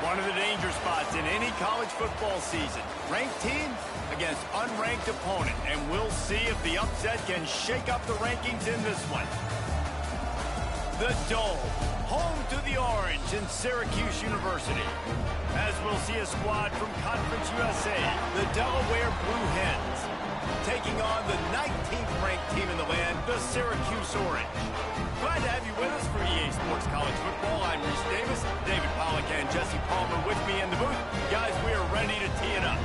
One of the danger spots in any college football season. Ranked team against unranked opponent. And we'll see if the upset can shake up the rankings in this one. The Dome, home to the Orange in Syracuse University. As we'll see a squad from Conference USA, the Delaware Blue Hens, taking on the 19th ranked team in the land, the Syracuse Orange. Glad to have you with us for EA Sports College Football. I'm Reese Davis, David Pollack and Jesse Palmer with me in the booth. Guys, we are ready to tee it up.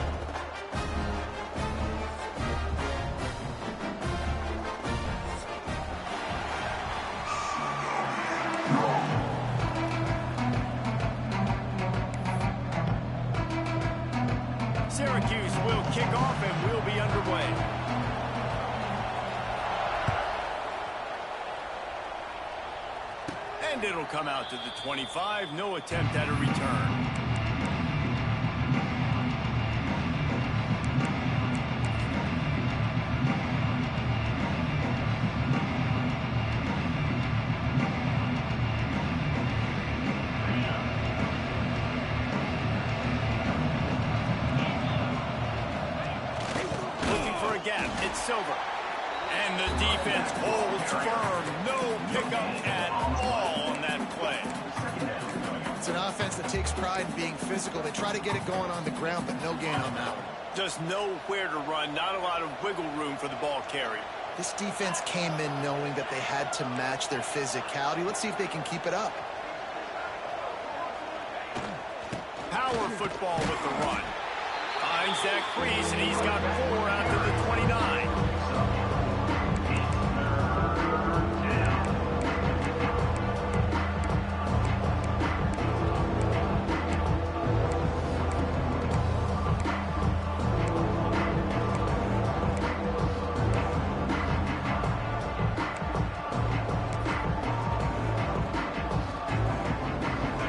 Syracuse will kick off and we'll be underway. And it'll come out to the 25. No attempt at a return. It's Silver. And the defense holds firm. No pickup at all on that play. It's an offense that takes pride in being physical. They try to get it going on the ground, but no gain on that one. Just nowhere to run. Not a lot of wiggle room for the ball carrier. This defense came in knowing that they had to match their physicality. Let's see if they can keep it up. Power football with the run. Finds that crease, and he's got 4 out to the 29.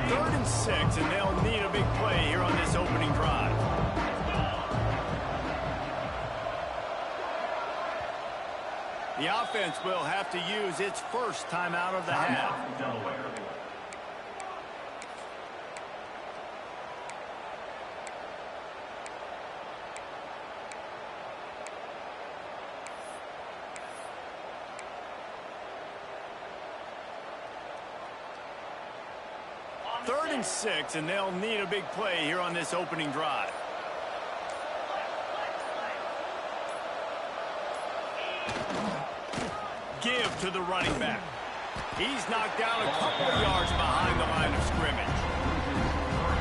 Third and 6, and they'll need a big play here on this opening drive. The offense will have to use its first timeout of the half. Third and 6, and they'll need a big play here on this opening drive. Give to the running back. He's knocked down a couple of yards behind the line of scrimmage.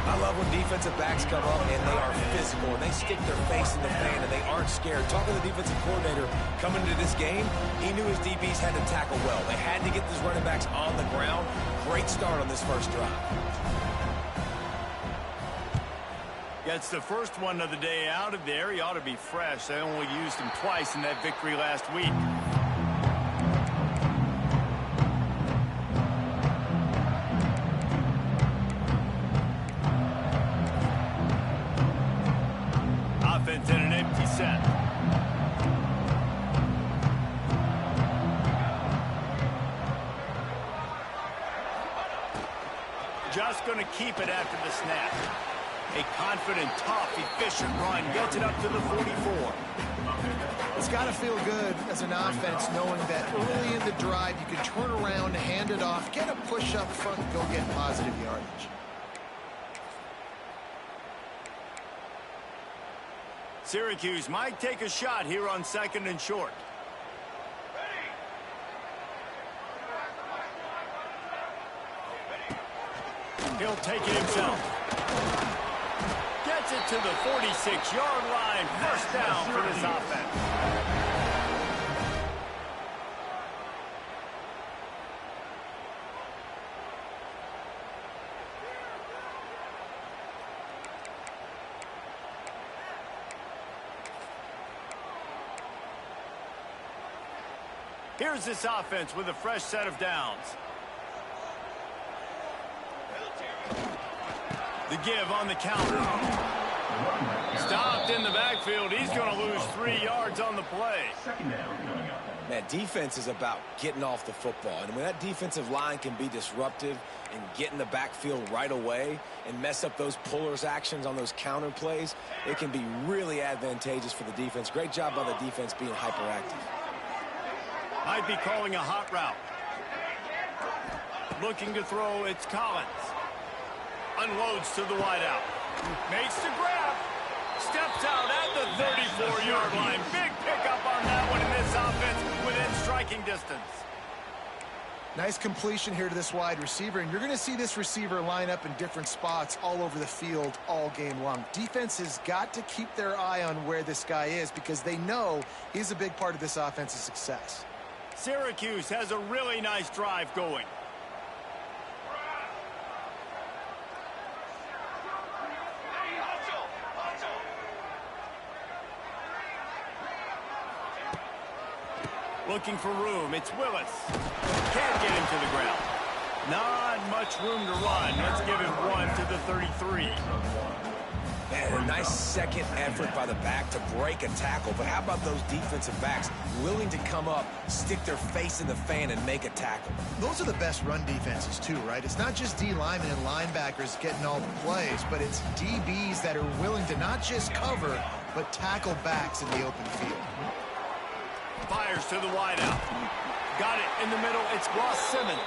I love when defensive backs come up and they are physical and they stick their face in the fan and they aren't scared. Talking to the defensive coordinator coming into this game, he knew his DBs had to tackle well. They had to get these running backs on the ground. Great start on this first drive. Gets the first one of the day out of there. He ought to be fresh. They only used him twice in that victory last week. Offense in an empty set. Just going to keep it after the snap. A confident, tough, efficient run gets it up to the 44. It's got to feel good as an offense knowing that early in the drive you can turn around, hand it off, get a push up front, and go get positive yardage. Syracuse might take a shot here on 2nd and short. He'll take it himself. Gets it to the 46-yard line. First down for this offense. Here's this offense with a fresh set of downs. The give on the counter. Stopped in the backfield. He's going to lose 3 yards on the play. Man, defense is about getting off the football. And when that defensive line can be disruptive and get in the backfield right away and mess up those pullers actions on those counter plays, it can be really advantageous for the defense. Great job by the defense being hyperactive. Might be calling a hot route. Looking to throw, it's Collins. Unloads to the wideout. Makes the grab. Steps out at the 34-yard line. Big pickup on that one in this offense within striking distance. Nice completion here to this wide receiver, and you're going to see this receiver line up in different spots all over the field all game long. Defense has got to keep their eye on where this guy is because they know he's a big part of this offense's success. Syracuse has a really nice drive going. Looking for room. It's Willis. Can't get him to the ground. Not much room to run. Let's give him one to the 33. Man, a nice second effort by the back to break a tackle. But how about those defensive backs willing to come up, stick their face in the fan, and make a tackle? Those are the best run defenses, too, right? It's not just D linemen and linebackers getting all the plays, but it's DBs that are willing to not just cover, but tackle backs in the open field. Fires to the wideout. Got it in the middle. It's Ross Simmons.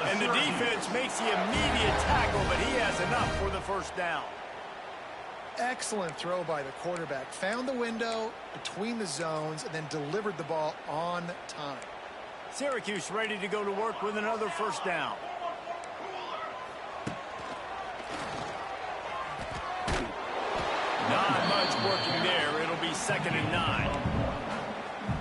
And the defense makes the immediate tackle, but he has enough for the first down. Excellent throw by the quarterback. Found the window between the zones and then delivered the ball on time. Syracuse ready to go to work with another first down. Not much working there. It'll be 2nd and 9.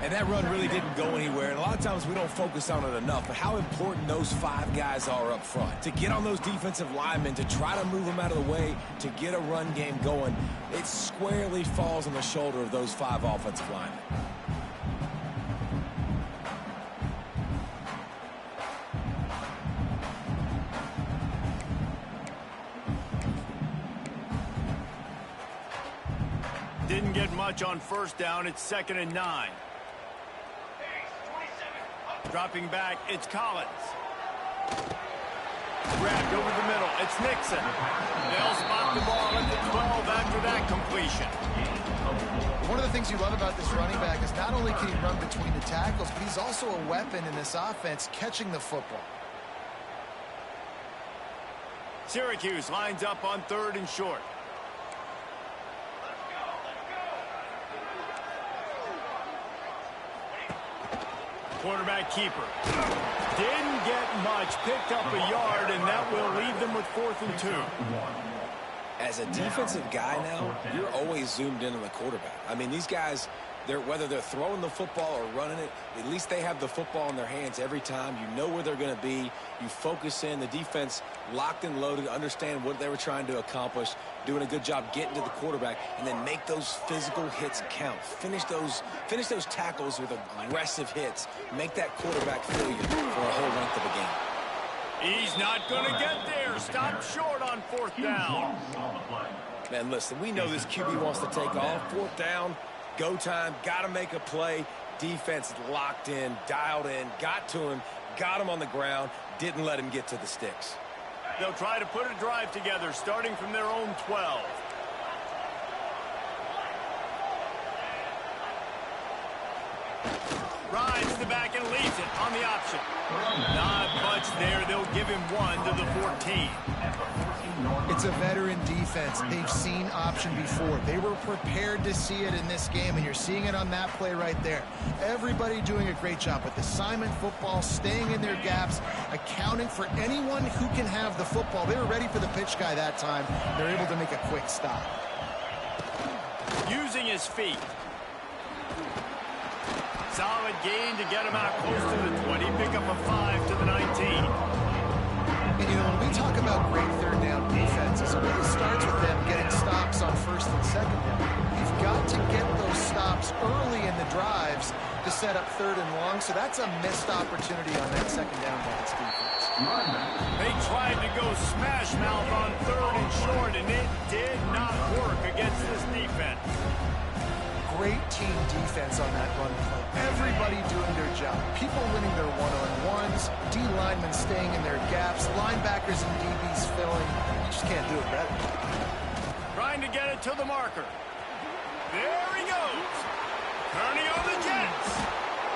And that run really didn't go anywhere. And a lot of times we don't focus on it enough. But how important those 5 guys are up front. To get on those defensive linemen, to try to move them out of the way, to get a run game going, it squarely falls on the shoulder of those 5 offensive linemen. Didn't get much on first down. It's 2nd and 9. Dropping back, it's Collins. Grabbed over the middle, it's Nixon. They'll spot the ball at the 12 after that completion. One of the things you love about this running back is not only can he run between the tackles, but he's also a weapon in this offense catching the football. Syracuse lines up on 3rd and short. Quarterback keeper. Didn't get much. Picked up a yard, and that will leave them with 4th and 2. As a defensive guy now, you're always zoomed in on the quarterback. I mean, these guys, whether they're throwing the football or running it, at least they have the football in their hands every time. You know where they're going to be. You focus in. The defense locked and loaded, understand what they were trying to accomplish, doing a good job getting to the quarterback, and then make those physical hits count. Finish those tackles with aggressive hits. Make that quarterback feel you for a whole length of a game. He's not going to get there. Stop short on 4th down. Man, listen, we know this QB wants to take off. 4th down. Go time, got to make a play. Defense locked in, dialed in, got to him, got him on the ground, didn't let him get to the sticks. They'll try to put a drive together, starting from their own 12. Rides the back and leaves it on the option. Not much there. They'll give him 1 to the 14. It's a veteran defense. They've seen option before. They were prepared to see it in this game, and you're seeing it on that play right there. Everybody doing a great job with assignment football, staying in their gaps, accounting for anyone who can have the football. They were ready for the pitch guy that time. They're able to make a quick stop. Using his feet. Solid gain to get him out close to the 20. Pick up a 5 to the 19. And, you know, when we talk about great 3rd down defenses, it really starts with them getting stops on 1st and 2nd down. You've got to get those stops early in the drives to set up 3rd and long, so that's a missed opportunity on that 2nd down by this defense. They tried to go smash mouth on 3rd and short, and it did not work against this defense. Great team defense on that run play. Everybody doing their job. People winning their one-on-ones, D linemen staying in their gaps, linebackers and DBs filling. You just can't do it better. Trying to get it to the marker. There he goes. Turning on the Jets.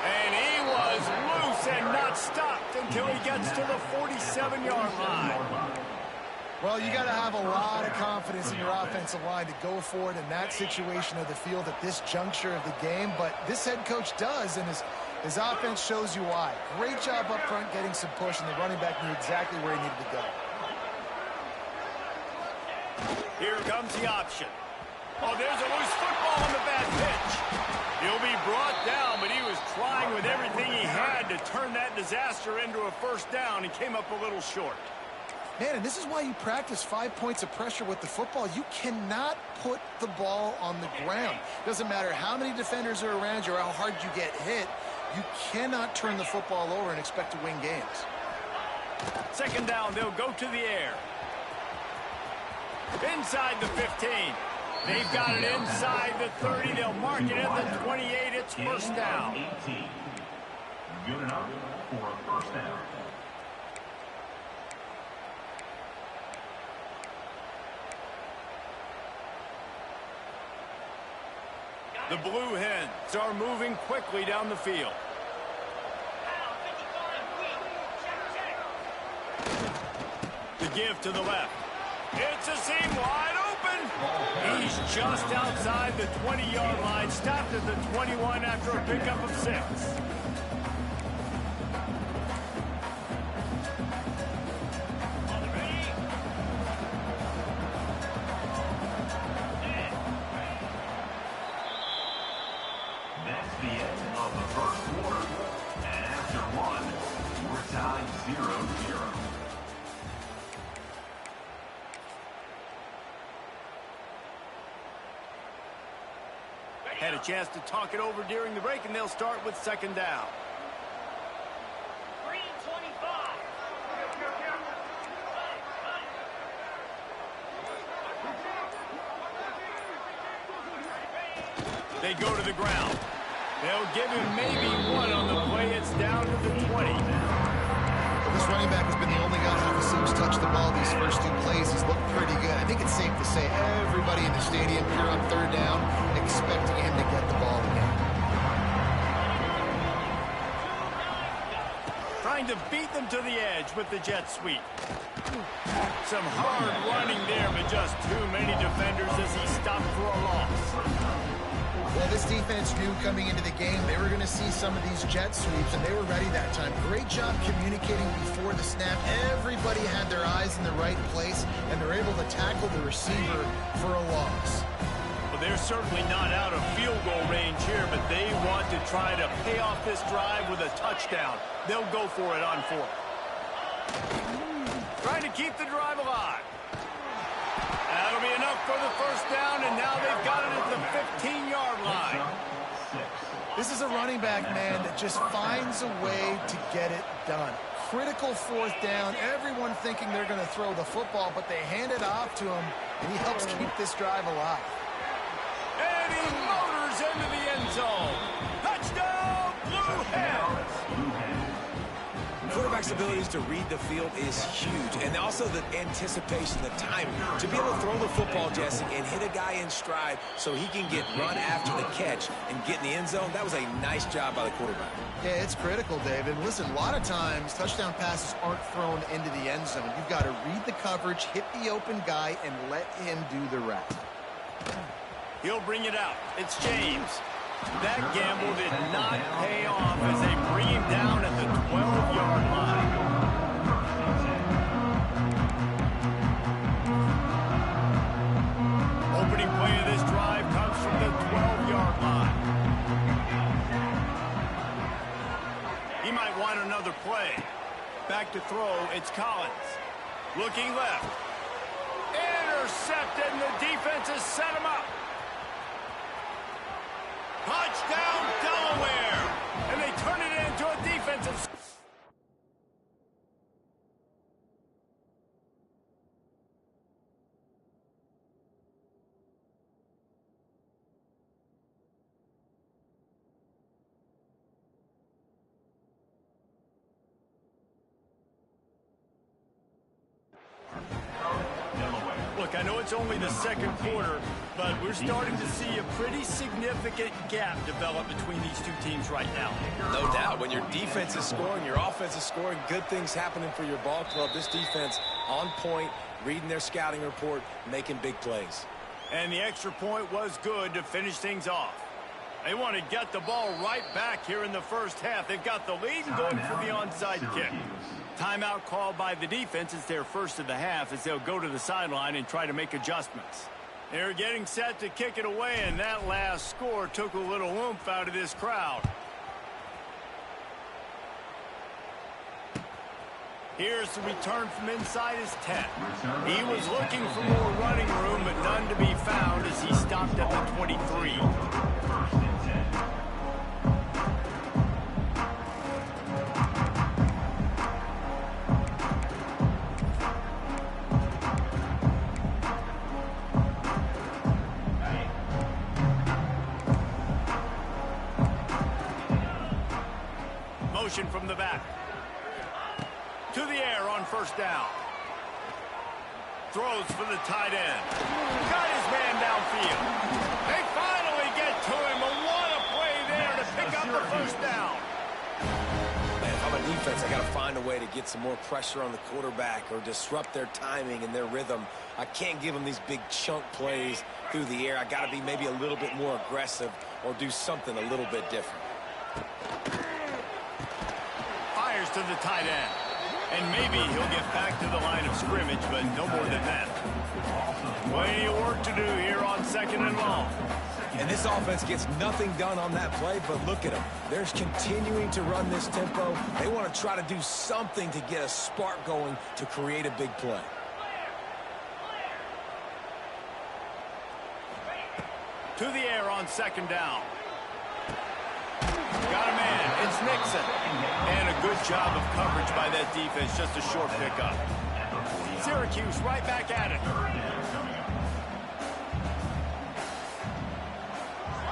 And he was loose and not stopped until he gets to the 47-yard line. Well, you got to have a lot of confidence in your offensive line to go for it in that situation of the field at this juncture of the game. But this head coach does, and his offense shows you why. Great job up front getting some push, and the running back knew exactly where he needed to go. Here comes the option. Oh, there's a loose football on the bad pitch. He'll be brought down, but he was trying with everything he had to turn that disaster into a first down and came up a little short. Man, and this is why you practice 5 points of pressure with the football. You cannot put the ball on the ground. Doesn't matter how many defenders are around you or how hard you get hit. You cannot turn the football over and expect to win games. 2nd down, they'll go to the air. Inside the 15. They've got it inside the 30. They'll mark it at the 28. It's first down. Good enough for a first down. The Blue Hens are moving quickly down the field. The give to the left. It's a seam wide open. He's just outside the 20-yard line, stopped at the 21 after a pickup of 6. That's the end of the first quarter. And after one, we're tied 0-0. Had a chance to talk it over during the break, and they'll start with 2nd down. They go to the ground. They'll give him maybe 1 on the play. It's down to the 20. This running back has been the only guy who's touched the ball these first 2 plays. He's looked pretty good. I think it's safe to say everybody in the stadium here on 3rd down expecting him to get the ball again. Trying to beat them to the edge with the jet sweep. Some hard running there, but just too many defenders as he stopped for a loss. Well, this defense knew coming into the game they were going to see some of these jet sweeps, and they were ready that time. Great job communicating before the snap. Everybody had their eyes in the right place, and they're able to tackle the receiver for a loss. Well, they're certainly not out of field goal range here, but they want to try to pay off this drive with a touchdown. They'll go for it on 4th. Trying to keep the drive alive. That'll be enough for the first down, and now they've got it at the 15-yard line. This is a running back, man, that just finds a way to get it done. Critical 4th down. Everyone thinking they're going to throw the football, but they hand it off to him, and he helps keep this drive alive. And he motors into the end zone. Touchdown, Blue Hens! Quarterback's abilities to read the field is huge, and also the anticipation, the timing. To be able to throw the football, Jesse, and hit a guy in stride so he can get run after the catch and get in the end zone, that was a nice job by the quarterback. Yeah, it's critical, David. Listen, a lot of times touchdown passes aren't thrown into the end zone. You've got to read the coverage, hit the open guy, and let him do the rest. He'll bring it out. It's James. That gamble did not pay off as they bring him down at the 12-yard line. Opening play of this drive comes from the 12-yard line. He might want another play. Back to throw, it's Collins. Looking left. Intercepted, and the defense has set him up. Touchdown, Delaware! And they turn it into a defensive... I know it's only the second quarter, but we're starting to see a pretty significant gap develop between these two teams right now. No doubt. When your defense is scoring, your offense is scoring, good things happening for your ball club. This defense on point, reading their scouting report, making big plays. And the extra point was good to finish things off. They want to get the ball right back here in the first half. They've got the lead and going for the onside kick. Timeout called by the defense. It's their first of the half as they'll go to the sideline and try to make adjustments. They're getting set to kick it away, and that last score took a little oomph out of this crowd. Here's the return from inside his 10. He was looking for more running room, but none to be found as he stopped at the 23. Motion from the back. To the air on first down. Throws for the tight end. Got his man downfield. They finally get to him. But what a play there to pick up the first down. Man, if I'm a defense, I got to find a way to get some more pressure on the quarterback or disrupt their timing and their rhythm. I can't give them these big chunk plays through the air. I got to be maybe a little bit more aggressive or do something a little bit different. Fires to the tight end. And maybe he'll get back to the line of scrimmage, but no more than that. Plenty of work to do here on second and long. And this offense gets nothing done on that play, but look at them. They're continuing to run this tempo. They want to try to do something to get a spark going to create a big play. To the air on second down. Got a man. It's Nixon. And a good job of coverage by that defense. Just a short pickup. Syracuse right back at it.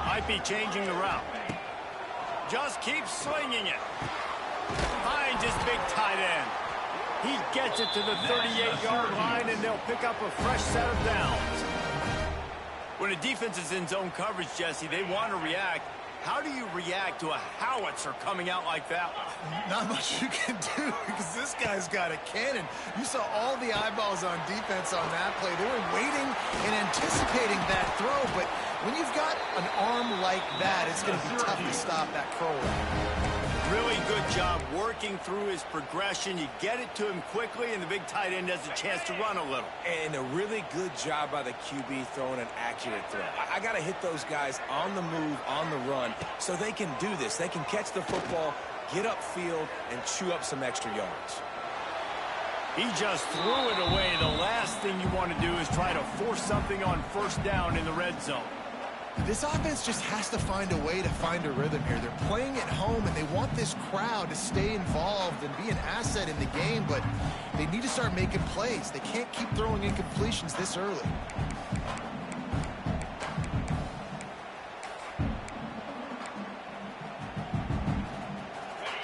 Might be changing the route. Just keeps slinging it. Finds his big tight end. He gets it to the 38-yard line, and they'll pick up a fresh set of downs. When a defense is in zone coverage, Jesse, they want to react. How do you react to a howitzer coming out like that? Not much you can do because this guy's got a cannon. You saw all the eyeballs on defense on that play. They were waiting and anticipating that throw, but when you've got an arm like that, it's going to be tough to stop that curl. Really good job working through his progression. You get it to him quickly, and the big tight end has a chance to run a little. And a really good job by the QB throwing an accurate throw. I got to hit those guys on the move, on the run, so they can do this. They can catch the football, get upfield, and chew up some extra yards. He just threw it away. The last thing you want to do is try to force something on first down in the red zone. This offense just has to find a way to find a rhythm here. They're playing at home, and they want this crowd to stay involved and be an asset in the game, but they need to start making plays. They can't keep throwing incompletions this early.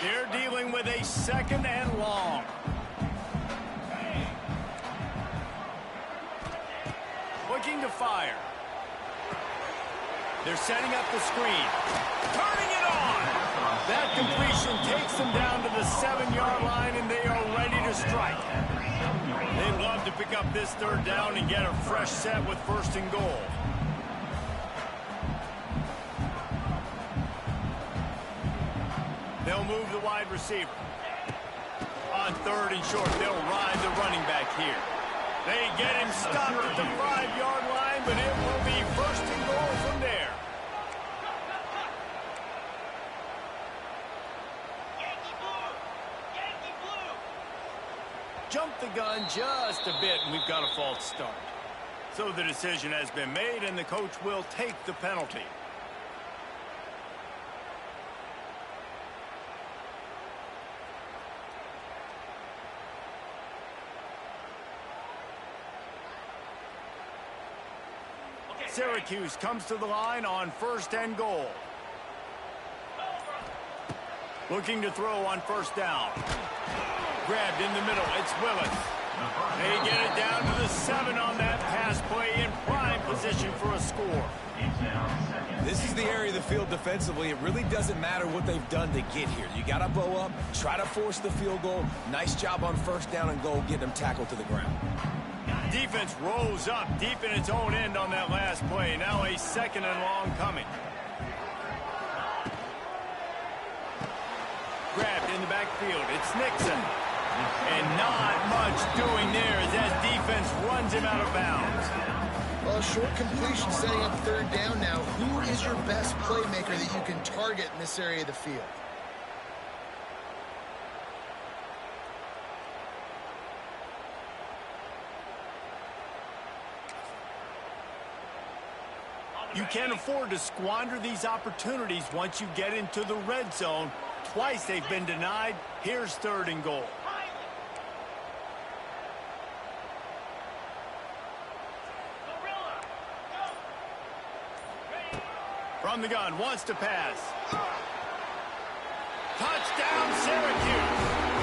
They're dealing with a second and long. Looking to fire. They're setting up the screen. Turning it on. That completion takes them down to the 7-yard line, and they are ready to strike. They'd love to pick up this third down and get a fresh set with first and goal. They'll move the wide receiver. On third and short, they'll ride the running back here. They get him stopped at the 5-yard line, but it will be first and goal from there. Jump the gun just a bit, and we've got a false start. So the decision has been made, and the coach will take the penalty. Syracuse comes to the line on first and goal. Looking to throw on first down. Grabbed in the middle. It's Willis. They get it down to the 7 on that pass play, in prime position for a score. This is the area of the field defensively. It really doesn't matter what they've done to get here. You got to bow up, try to force the field goal. Nice job on first down and goal, getting them tackled to the ground. Defense rolls up deep in its own end on that last play. Now a 2nd and long coming. Grabbed in the backfield. It's Nixon. And not much doing there as that defense runs him out of bounds. Well, a short completion setting up 3rd down now. Who is your best playmaker that you can target in this area of the field? You can't afford to squander these opportunities once you get into the red zone. Twice they've been denied. Here's 3rd and goal. From the gun, wants to pass. Touchdown, Syracuse.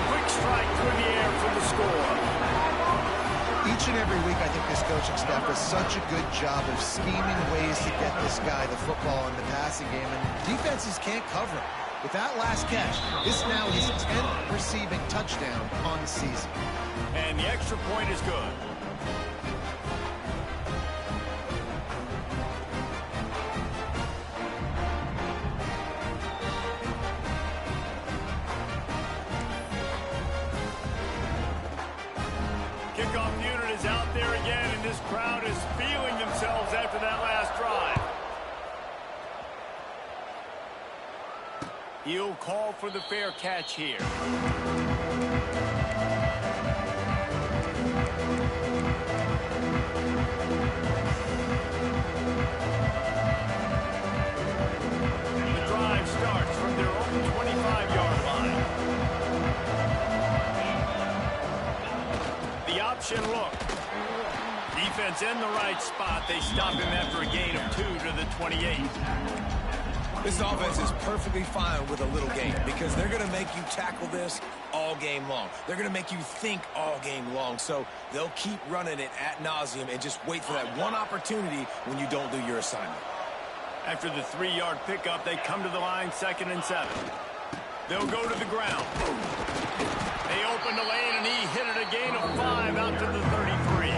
Quick strike through the air for the score. Each and every week, I think this coaching staff does such a good job of scheming ways to get this guy the football in the passing game, and defenses can't cover him. With that last catch, this now his 10th receiving touchdown on the season. And the extra point is good. Kickoff unit is out there again, and this crowd is feeling themselves after that last drive. He'll call for the fair catch here. The drive starts from their own 25-yard line. The option look. Defense in the right spot. They stop him after a gain of 2 to the 28. This offense is perfectly fine with a little game because they're going to make you tackle this all game long. They're going to make you think all game long. So they'll keep running it ad nauseum and just wait for that one opportunity when you don't do your assignment. After the 3-yard pickup, they come to the line, 2nd and 7. They'll go to the ground. They open the lane, and he hit it a gain of 5 out to the 33.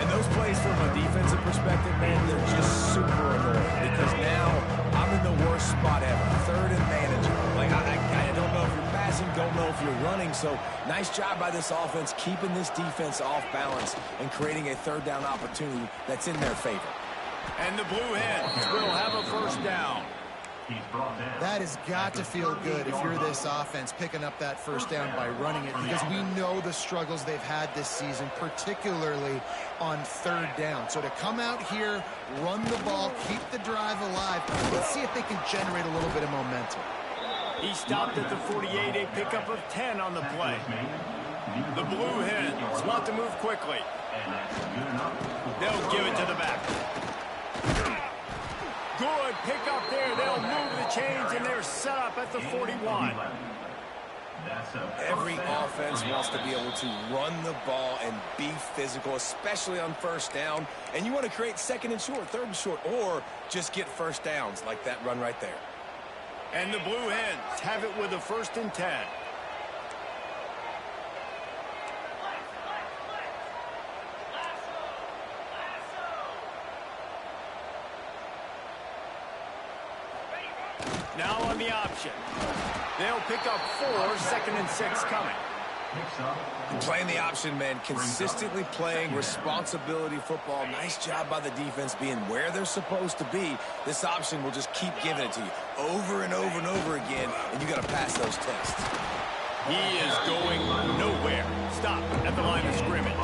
And those plays from a defensive perspective, man, they're just super annoying because now I'm in the worst spot ever. 3rd and manageable. Like, I don't know if you're passing, don't know if you're running. So nice job by this offense keeping this defense off balance and creating a 3rd down opportunity that's in their favor. And the Blue Hens will have a 1st down. That has got to feel good if you're this offense picking up that 1st down by running it, because we know the struggles they've had this season, particularly on 3rd down. So to come out here, run the ball, keep the drive alive, let's see if they can generate a little bit of momentum. He stopped at the 48, a pickup of 10 on the play. The Blue Hens want to move quickly. They'll give it to the back. Good pickup there. They'll move the chains, and they're set up at the 41. Every offense wants to be able to run the ball and be physical, especially on 1st down. And you want to create 2nd and short, 3rd and short, or just get 1st downs like that run right there. And the Blue Hens have it with a 1st and 10. Now on the option. They'll pick up 4, 2nd and 6 coming. Playing the option, man, consistently playing responsibility football. Nice job by the defense being where they're supposed to be. This option will just keep giving it to you over and over and over again, and you got to pass those tests. He is going nowhere. Stop at the line of scrimmage.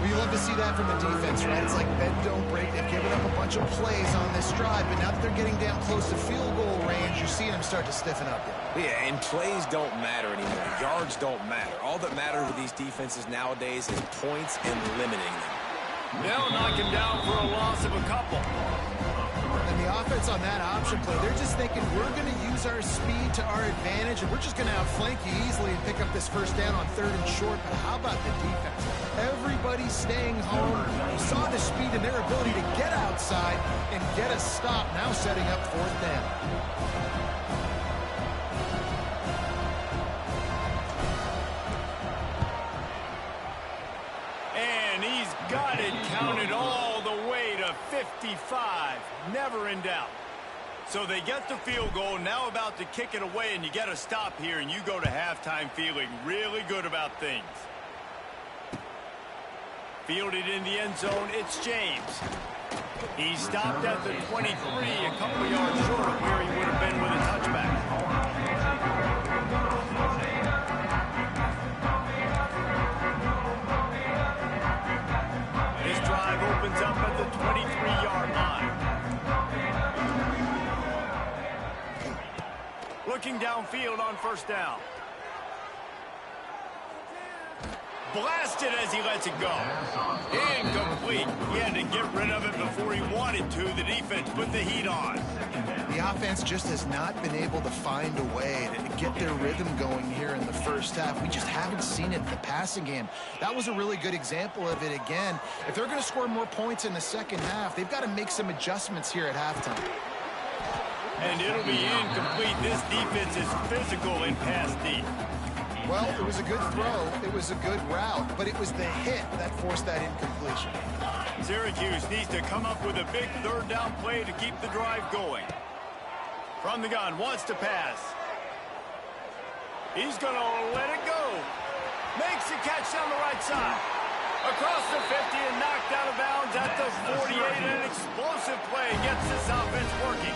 Well, you love to see that from the defense, right? It's like bend, don't break. They've given up a bunch of plays on this drive, but now that they're getting down close to field goal range, you're seeing them start to stiffen up. Yeah, and plays don't matter anymore. Yards don't matter. All that matters with these defenses nowadays is points and limiting them. They'll knock him down for a loss of a couple. I the offense on that option play, they're just thinking we're going to use our speed to our advantage, and we're just going to outflank you easily and pick up this first down on 3rd and short. But how about the defense? Everybody's staying home. You saw the speed and their ability to get outside and get a stop, now setting up 4th down. And he's got it counted all the way to 55. Never in doubt. So they get the field goal, now about to kick it away, and you get a stop here, and you go to halftime feeling really good about things. Fielded in the end zone, it's James. He stopped at the 23, a couple yards short of where he would have been with a touchback. This drive opens up at the 23-yard line. Looking downfield on 1st down. Blasted as he lets it go. Incomplete. He had to get rid of it before he wanted to. The defense put the heat on. The offense just has not been able to find a way to get their rhythm going here in the first half. We just haven't seen it in the passing game. That was a really good example of it again. If they're going to score more points in the second half, they've got to make some adjustments here at halftime. And it'll be incomplete. This defense is physical in pass deep. Well, it was a good throw. It was a good route, but it was the hit that forced that incompletion. Syracuse needs to come up with a big 3rd down play to keep the drive going. From the gun, wants to pass. He's going to let it go. Makes the catch down the right side. Across the 50 and knocked out of bounds at the 48. An explosive play gets this offense working.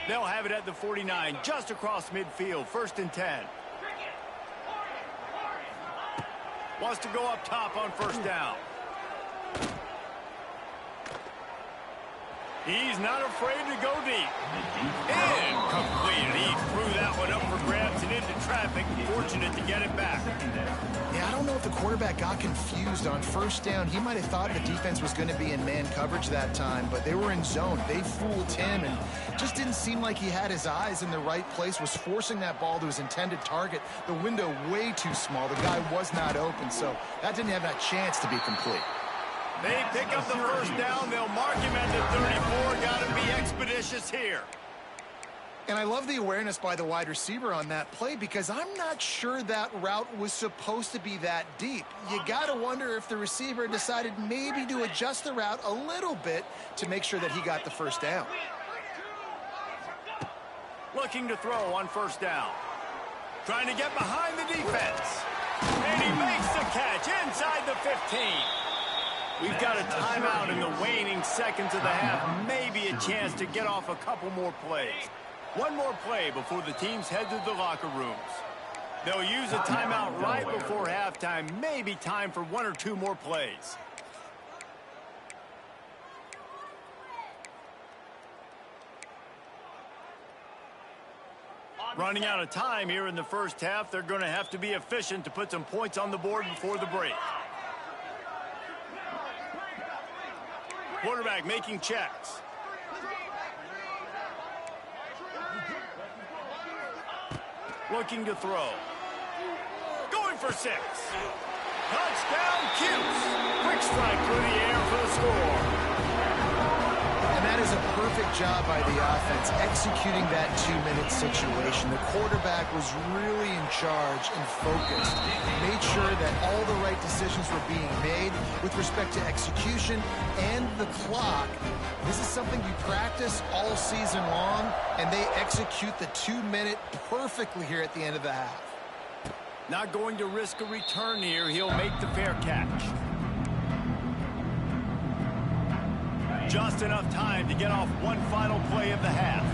They'll have it at the 49, just across midfield, 1st and 10. Wants to go up top on 1st down. He's not afraid to go deep. Incomplete. He threw that one up for grabs and into traffic. Fortunate to get it back. Yeah, I don't know if the quarterback got confused on 1st down. He might have thought the defense was going to be in man coverage that time, but they were in zone. They fooled him and just didn't seem like he had his eyes in the right place, was forcing that ball to his intended target. The window way too small. The guy was not open, so that didn't have that chance to be complete. They pick up the 1st down. They'll mark him at the 34. Got to be expeditious here. And I love the awareness by the wide receiver on that play because I'm not sure that route was supposed to be that deep. You got to wonder if the receiver decided maybe to adjust the route a little bit to make sure that he got the 1st down. Looking to throw on 1st down. Trying to get behind the defense. And he makes the catch inside the 15. We've got a timeout in the waning seconds of the half. Maybe a chance to get off a couple more plays. One more play before the teams head to the locker rooms. They'll use a timeout right before halftime. Maybe time for 1 or 2 more plays. Running out of time here in the first half. They're going to have to be efficient to put some points on the board before the break. Quarterback making checks. Looking to throw. Going for 6. Touchdown, Cuse. Quick strike through the air for the score. And that is a perfect job by the offense, executing that 2-minute situation. The quarterback was really in charge and focused. Made sure that all the right decisions were being made with respect to execution and the clock. This is something you practice all season long, and they execute the 2-minute perfectly here at the end of the half. Not going to risk a return here. He'll make the fair catch. Just enough time to get off one final play of the half.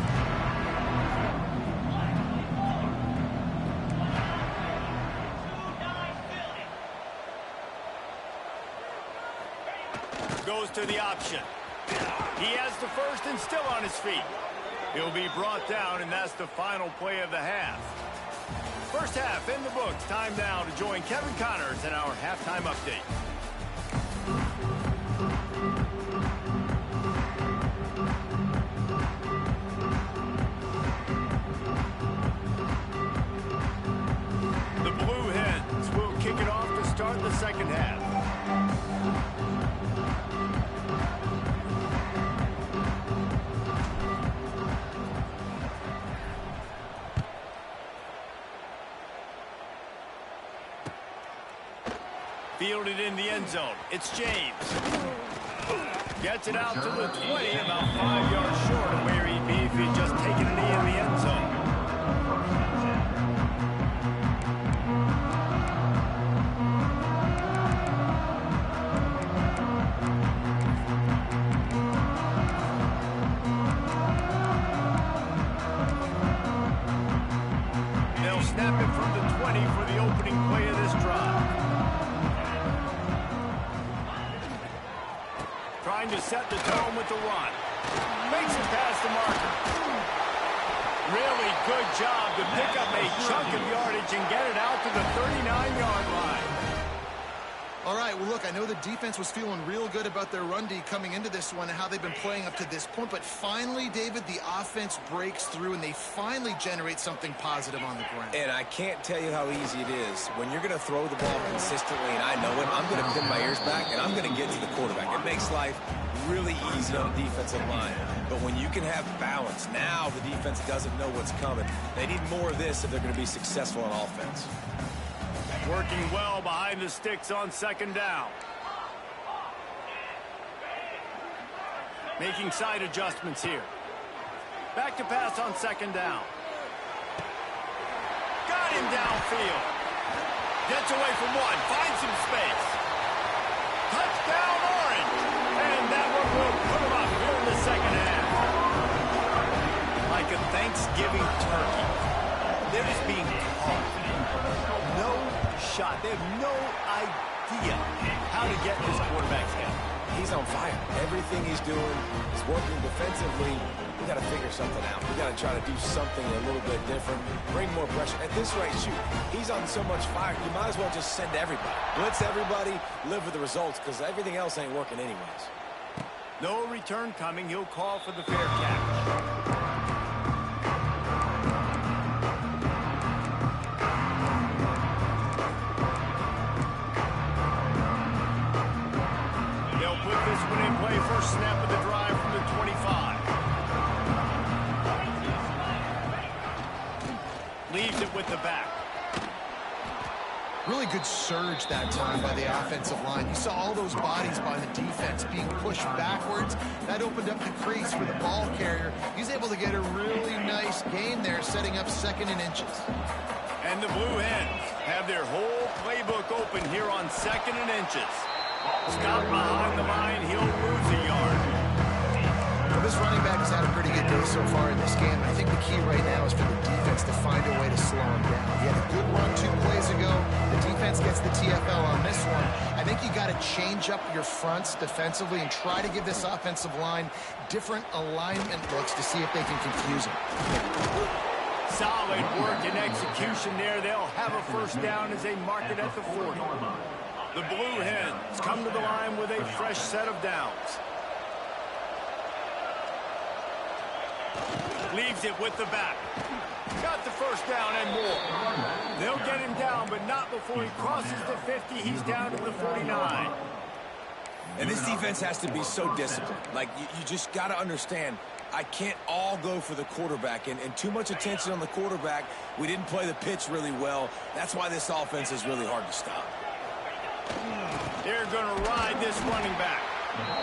Goes to the option. He has the first and still on his feet. He'll be brought down, and that's the final play of the half. First half in the books. Time now to join Kevin Connors in our halftime update. Fielded in the end zone. It's James. Gets it out to the 20, about 5 yards short of where he'd be if he'd just taken a knee in the end zone. They'll snap it from the 20 for the opening play of this drive. Trying to set the tone with the run. Makes it past the marker. Really good job to pick up a chunk of yardage and get it out to the 39-yard line. All right, well, look, I know the defense was feeling real good about their run D coming into this one and how they've been playing up to this point, but finally, David, the offense breaks through and they finally generate something positive on the ground. And I can't tell you how easy it is. When you're going to throw the ball consistently, and I know it, I'm going to pin my ears back, and I'm going to get to the quarterback. It makes life really easy on the defensive line. But when you can have balance, now the defense doesn't know what's coming. They need more of this if they're going to be successful on offense. Working well behind the sticks on second down. Making side adjustments here. Back to pass on second down. Got him downfield. Gets away from one. Finds some space. Touchdown, Orange. And that one will put him up here in the second half. Like a Thanksgiving turkey. They're just being taught. No shot. They have no idea how to get this quarterback's head. He's on fire. Everything he's doing is working defensively. We got to figure something out. We got to try to do something a little bit different. Bring more pressure. At this rate, shoot, he's on so much fire, you might as well just send everybody. Blitz everybody, live with the results, because everything else ain't working anyways. No return coming. He'll call for the fair catch. This one in play, first snap of the drive from the 25. Leaves it with the back. Really good surge that time by the offensive line. You saw all those bodies by the defense being pushed backwards. That opened up the crease for the ball carrier. He's able to get a really nice gain there, setting up 2nd and inches. And the Blue Hens have their whole playbook open here on 2nd and inches. Stop behind the line, he'll lose a yard. Well, this running back has had a pretty good day so far in this game. I think the key right now is for the defense to find a way to slow him down. He had a good run 2 plays ago. The defense gets the TFL on this one. I think you got to change up your fronts defensively and try to give this offensive line different alignment looks to see if they can confuse him. Solid work and execution there. They'll have a first down as they mark it at the 40. The Blue Hens come to the line with a fresh set of downs. Leaves it with the back. Got the first down and more. They'll get him down, but not before he crosses the 50. He's down to the 49. And this defense has to be so disciplined. Like, you just got to understand, I can't all go for the quarterback. And too much attention on the quarterback. We didn't play the pitch really well. That's why this offense is really hard to stop. They're going to ride this running back.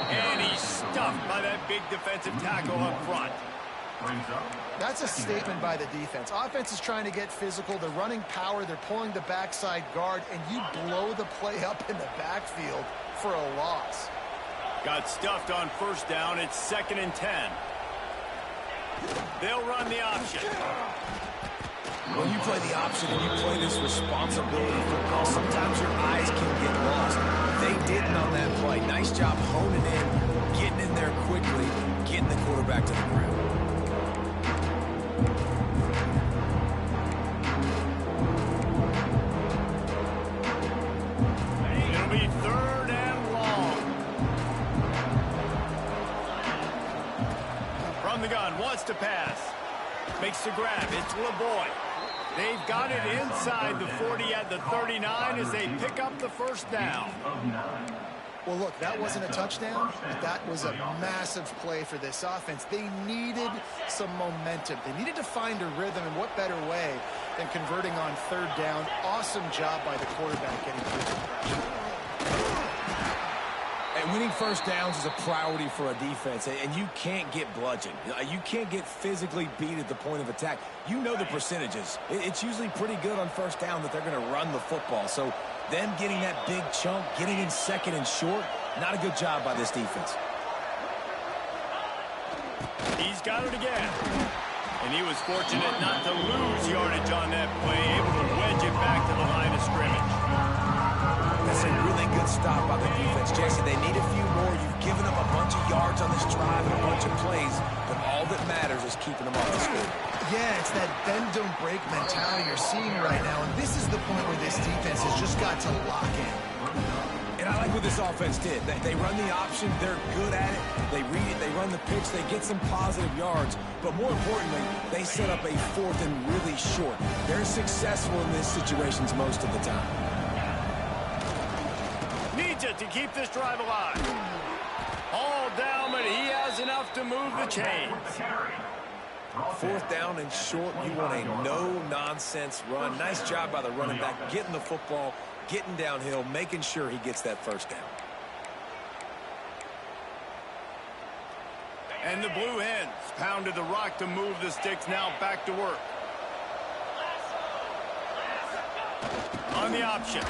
And he's stuffed by that big defensive tackle up front. That's a statement by the defense. Offense is trying to get physical. They're running power. They're pulling the backside guard. And you blow the play up in the backfield for a loss. Got stuffed on first down. It's 2nd and 10. They'll run the option. When you play the option and you play this responsibility football, sometimes your eyes can get lost. They didn't on that play. Nice job honing in, getting in there quickly, getting the quarterback to the ground. It'll be 3rd and long. From the gun, wants to pass. Makes the grab. It's LeBoy. They've got it inside the 40 at the 39 as they pick up the first down. Well, look, that wasn't a touchdown, but that was a massive play for this offense. They needed some momentum. They needed to find a rhythm, and what better way than converting on 3rd down. Awesome job by the quarterback getting through the pressure. Yeah, winning first downs is a priority for a defense, and you can't get bludgeoned. You can't get physically beat at the point of attack. You know the percentages. It's usually pretty good on first down that they're going to run the football. So them getting that big chunk, getting in second and short, not a good job by this defense. He's got it again. And he was fortunate not to lose yardage on that play, able to wedge it back to the line of scrimmage. That's a really good stop by the defense. Jason, they need a few more. You've given them a bunch of yards on this drive and a bunch of plays, but all that matters is keeping them off the score. Yeah, it's that bend, don't break mentality you're seeing right now, and this is the point where this defense has just got to lock in. And I like what this offense did. They run the option. They're good at it. They read it. They run the pitch. They get some positive yards. But more importantly, they set up a fourth and really short. They're successful in these situations most of the time. Needs it to keep this drive alive. All down, but he has enough to move the chains. Fourth down and short. You want a no-nonsense run. Nice job by the running back getting the football, getting downhill, making sure he gets that first down. And the Blue Hens pounded the rock to move the sticks, now back to work. On the option.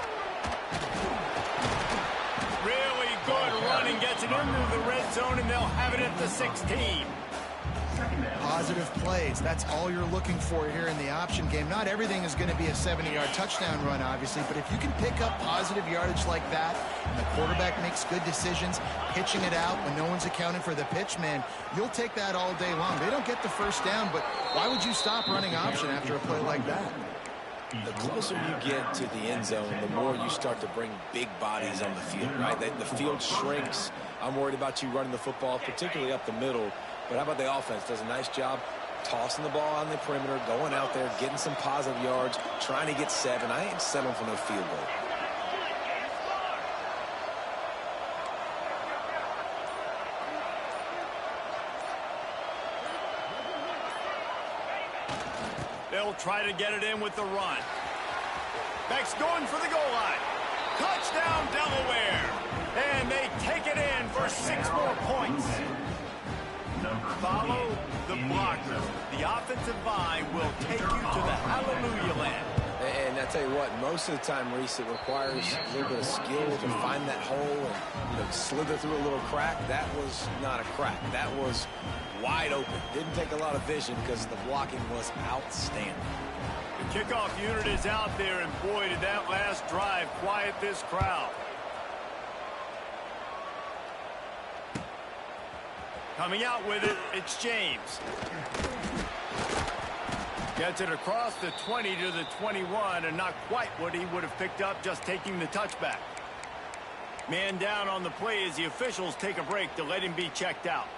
Really good running, gets it into the red zone, and they'll have it at the 16. Positive plays, that's all you're looking for here in the option game. Not everything is going to be a 70-yard touchdown run, obviously, but if you can pick up positive yardage like that, and the quarterback makes good decisions, pitching it out when no one's accounting for the pitch, man, you'll take that all day long. They don't get the first down, but why would you stop running option after a play like that? The closer you get to the end zone, the more you start to bring big bodies on the field, right? The field shrinks. I'm worried about you running the football, particularly up the middle. But how about the offense? Does a nice job tossing the ball on the perimeter, going out there, getting some positive yards, trying to get 7. I ain't settling for no field goal. They'll try to get it in with the run. Beck's going for the goal line. Touchdown, Delaware. And they take it in for 6 more points. Follow the blockers. The offensive line will take you to the hallelujah land. And I tell you what, most of the time, Reese, it requires a little bit of skill to find that hole and slither through a little crack. That was not a crack. That was wide open. Didn't take a lot of vision because the blocking was outstanding. The kickoff unit is out there, and boy, did that last drive quiet this crowd. Coming out with it, it's James. Gets it across the 20 to the 21, and not quite what he would have picked up just taking the touchback. Man down on the play as the officials take a break to let him be checked out.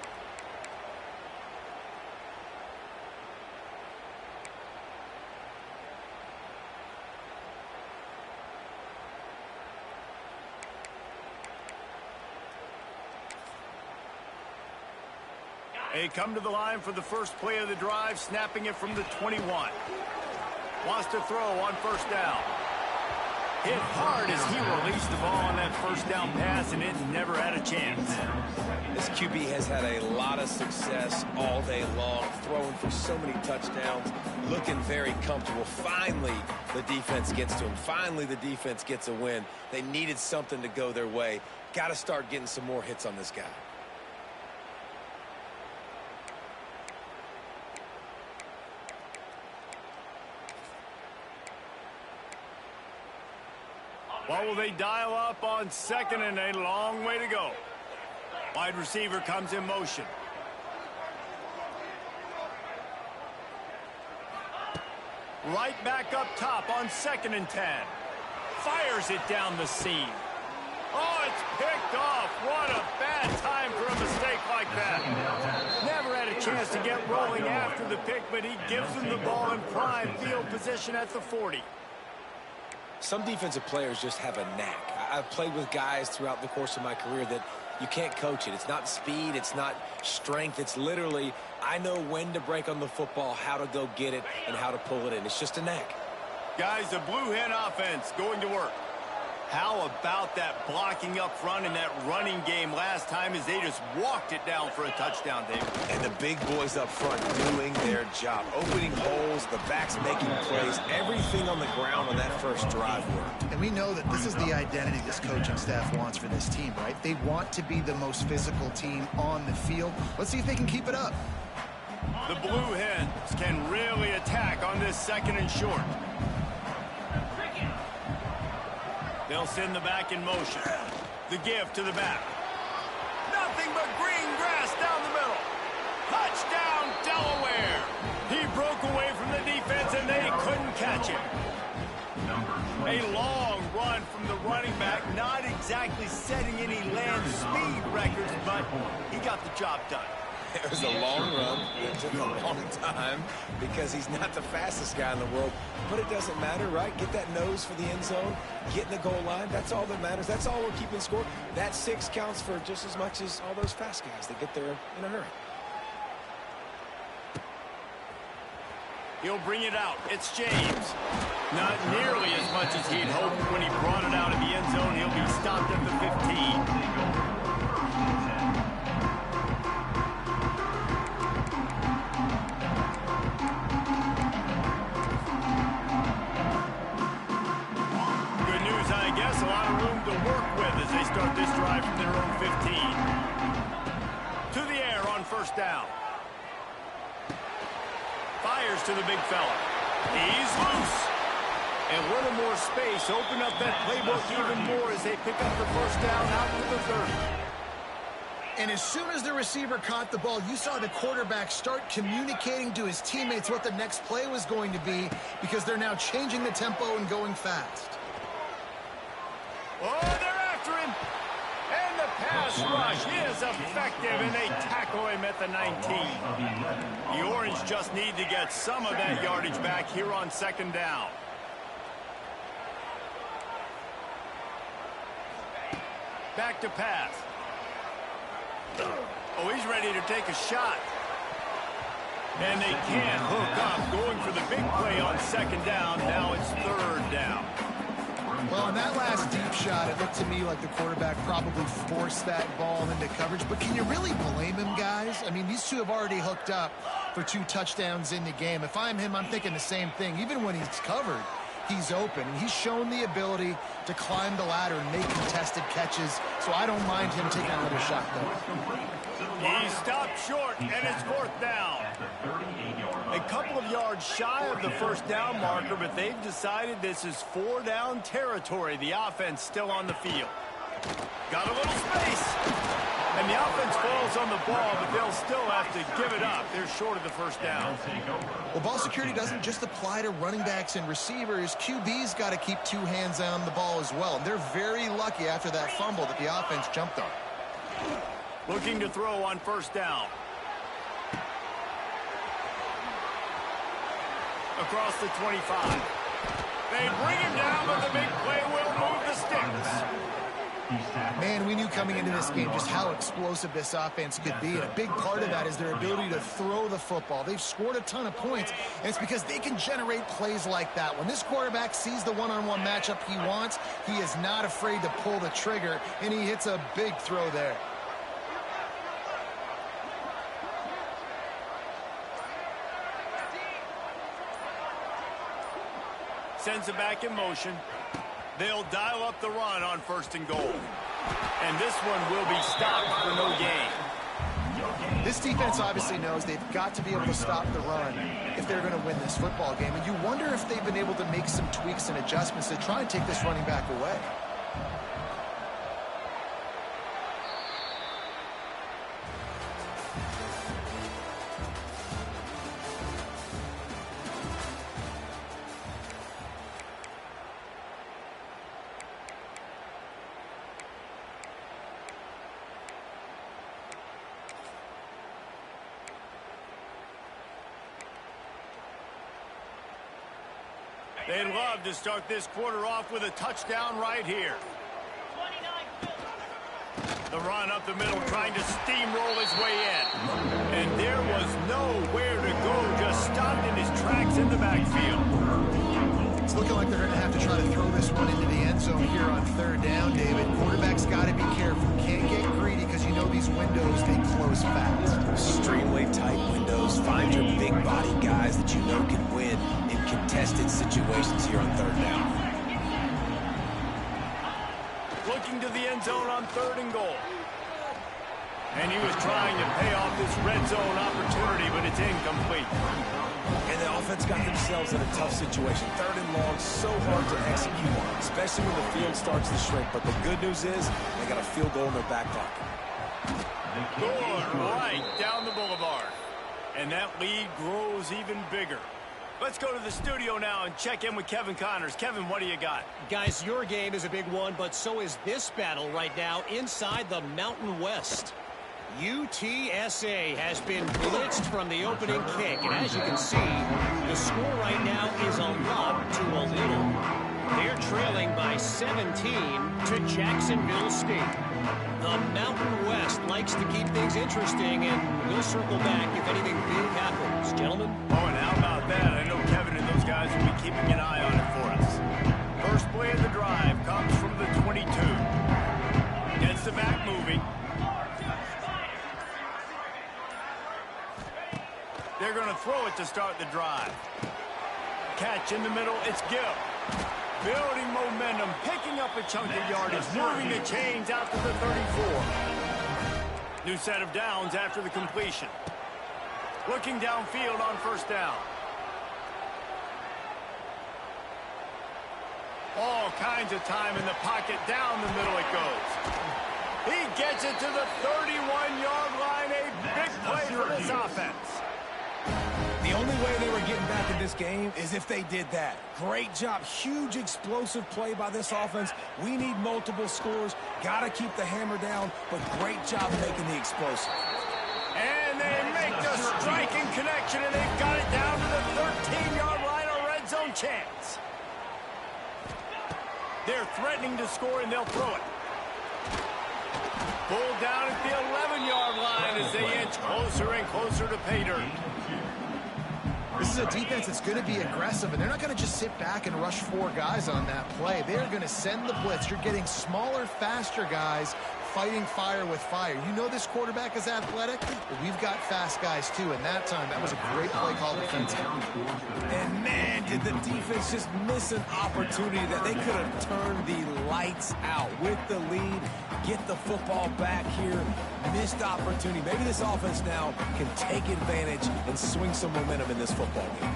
They come to the line for the first play of the drive, snapping it from the 21. Wants to throw on first down. Hit hard as he released the ball on that first down pass, and it never had a chance. This QB has had a lot of success all day long, throwing for so many touchdowns, looking very comfortable. Finally, the defense gets to him. Finally, the defense gets a win. They needed something to go their way. Got to start getting some more hits on this guy. What will they dial up on second, and a long way to go? Wide receiver comes in motion. Right back up top on 2nd and 10. Fires it down the seam. Oh, it's picked off. What a bad time for a mistake like that. Never had a chance to get rolling after the pick, but he gives them the ball in prime field position at the 40. Some defensive players just have a knack. I've played with guys throughout the course of my career that you can't coach it. It's not speed. It's not strength. It's literally, I know when to break on the football, how to go get it, and how to pull it in. It's just a knack. Guys, the Blue Hen offense going to work. How about that blocking up front in that running game last time as they just walked it down for a touchdown, David? And the big boys up front doing their job. Opening holes, the backs making plays, everything on the ground on that first drive worked. And we know that this is the identity this coaching staff wants for this team, right? They want to be the most physical team on the field. Let's see if they can keep it up. The Blue Hens can really attack on this 2nd and short. They'll send the back in motion. The give to the back. Nothing but green grass down the middle. Touchdown, Delaware. He broke away from the defense, and they couldn't catch him. A long run from the running back, not exactly setting any land speed records, but he got the job done. It was a long run. It took a long time because he's not the fastest guy in the world. But it doesn't matter, right? Get that nose for the end zone. Get in the goal line. That's all that matters. That's all we're keeping score. That 6 counts for just as much as all those fast guys that get there in a hurry. He'll bring it out. It's James. Not nearly as much as he'd hoped when he brought it out of the end zone. He'll be stopped at the 15. A lot of room to work with as they start this drive from their own 15. To the air on 1st down. Fires to the big fella. He's loose. And a little more space. Open up that playbook even more as they pick up the 1st down out to the 30. And as soon as the receiver caught the ball, you saw the quarterback start communicating to his teammates what the next play was going to be because they're now changing the tempo and going fast. Oh, they're after him. And the pass rush is effective, and they tackle him at the 19. The Orange just need to get some of that yardage back here on 2nd down. Back to pass. Oh, he's ready to take a shot. And they can't hook up, going for the big play on 2nd down. Now it's 3rd down. Well, in that last deep shot, it looked to me like the quarterback probably forced that ball into coverage. But can you really blame him, guys? I mean, these two have already hooked up for 2 touchdowns in the game. If I'm him, I'm thinking the same thing. Even when he's covered, he's open. And he's shown the ability to climb the ladder and make contested catches. So I don't mind him taking another shot, though. He stopped short, and it's 4th down. A couple of yards shy of the 1st down marker, but they've decided this is 4-down territory. The offense still on the field. Got a little space. And the offense falls on the ball, but they'll still have to give it up. They're short of the 1st down. Well, ball security doesn't just apply to running backs and receivers. QB's got to keep 2 hands on the ball as well. And they're very lucky after that fumble that the offense jumped on. Looking to throw on 1st down. Across the 25. They bring him down, but the big play will move the sticks. Man, we knew coming into this game just how explosive this offense could be, and a big part of that is their ability to throw the football. They've scored a ton of points, and it's because they can generate plays like that. When this quarterback sees the one-on-one matchup he wants, he is not afraid to pull the trigger, and he hits a big throw there. Sends it back in motion. They'll dial up the run on 1st and goal. And this one will be stopped for no gain. This defense obviously knows they've got to be able to stop the run if they're going to win this football game. And you wonder if they've been able to make some tweaks and adjustments to try and take this running back away. They'd love to start this quarter off with a touchdown right here. The run up the middle, trying to steamroll his way in. And there was nowhere to go, just stopped in his tracks in the backfield. It's looking like they're going to have to try to throw this one into the end zone here on third down, David. Quarterback's got to be careful. Can't get greedy because you know these windows, they close fast. Extremely tight windows. Find your big body guys that you know can win in contested situations here on third down. Looking to the end zone on 3rd and goal. And he was trying to pay off this red zone opportunity, but it's incomplete. And the offense got themselves in a tough situation. 3rd and long, so hard to execute on, especially when the field starts to shrink. But the good news is they got a field goal in their back pocket. Good, right down the boulevard. And that lead grows even bigger. Let's go to the studio now and check in with Kevin Connors. Kevin, what do you got? Guys, your game is a big one, but so is this battle right now inside the Mountain West. UTSA has been blitzed from the opening kick, and as you can see, the score right now is a lot to a little. They're trailing by 17 to Jacksonville State. The Mountain West likes to keep things interesting, and we'll circle back if anything big happens. Gentlemen? Oh, and how about that? I know Kevin and those guys will be keeping an eye on it for us. First play of the drive comes from the 22. Gets the back moving. They're going to throw it to start the drive. Catch in the middle, it's Gill. Building momentum, picking up a chunk of yardage, moving the chains out to the 34. New set of downs after the completion. Looking downfield on 1st down. All kinds of time in the pocket, down the middle it goes. He gets it to the 31-yard line, a big play for this offense. The only way they were getting back in this game is if they did that. Great job. Huge explosive play by this offense. We need multiple scores. Got to keep the hammer down, but great job making the explosive. And they make the striking connection, and they've got it down to the 13-yard line, a red zone chance. They're threatening to score, and they'll throw it. Pulled down at the 11-yard line as they inch closer and closer to pay dirt. This is a defense that's going to be aggressive, and they're not going to just sit back and rush 4 guys on that play. They're going to send the blitz. You're getting smaller, faster guys fighting fire with fire. You know this quarterback is athletic, but we've got fast guys too, and that time, that was a great play call defensively. And man, did the defense just miss an opportunity that they could have turned the lights out with the lead, get the football back here, missed opportunity. Maybe this offense now can take advantage and swing some momentum in this football game.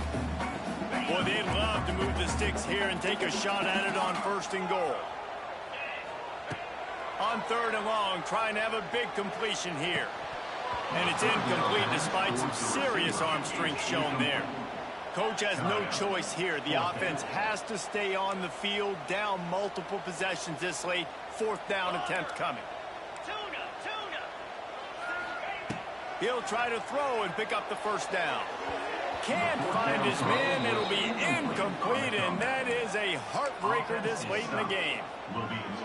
Boy, they'd love to move the sticks here and take a shot at it on 1st and goal. On 3rd and long, trying to have a big completion here. And it's incomplete despite some serious arm strength shown there. Coach has no choice here. The offense has to stay on the field, down multiple possessions this late. 4th down attempt coming. He'll try to throw and pick up the 1st down. Can't find his man. It'll be incomplete, and that is a heartbreaker this late in the game.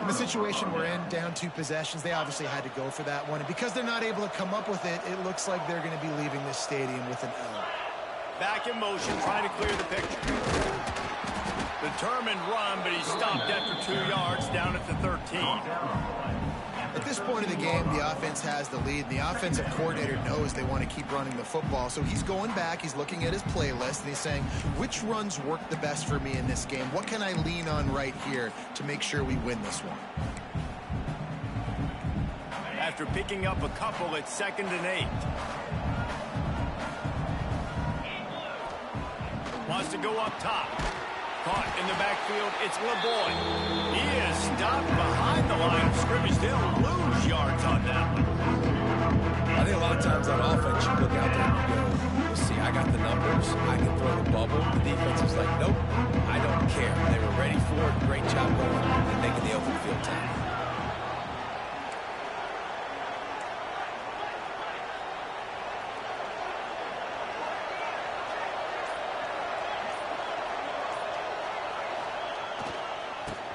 In the situation we're in, down 2 possessions, they obviously had to go for that one. And because they're not able to come up with it, it looks like they're going to be leaving this stadium with an L. Back in motion, trying to clear the picture. Determined run, but he stopped after 2 yards down at the 13. At this point of the game, the offense has the lead, and the offensive coordinator knows they want to keep running the football. So he's going back, he's looking at his playlist, and he's saying, which runs work the best for me in this game? What can I lean on right here to make sure we win this one? After picking up a couple at 2nd and 8. Wants to go up top. Caught in the backfield, it's LeBoy. He is stopped behind the line of scrimmage. They'll lose yards on that one. I think a lot of times on offense, you look out there and you go, let's see, I got the numbers, I can throw the bubble. The defense is like, nope, I don't care. They were ready for it. Great job going and making the open field tackle.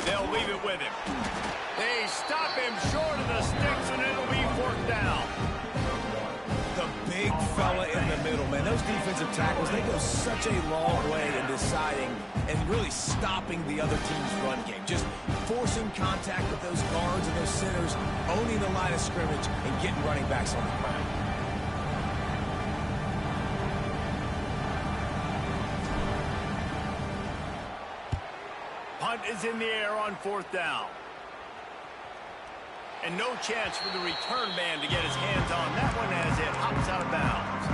They'll leave it with him. They stop him short of the sticks, and it'll be 4th down. The big fella in the middle, man. Those defensive tackles, they go such a long way in deciding and really stopping the other team's run game. Just forcing contact with those guards and those centers, owning the line of scrimmage, and getting running backs on the ground. Punt is in the air on 4th down. And no chance for the return man to get his hands on that one as it hops out of bounds.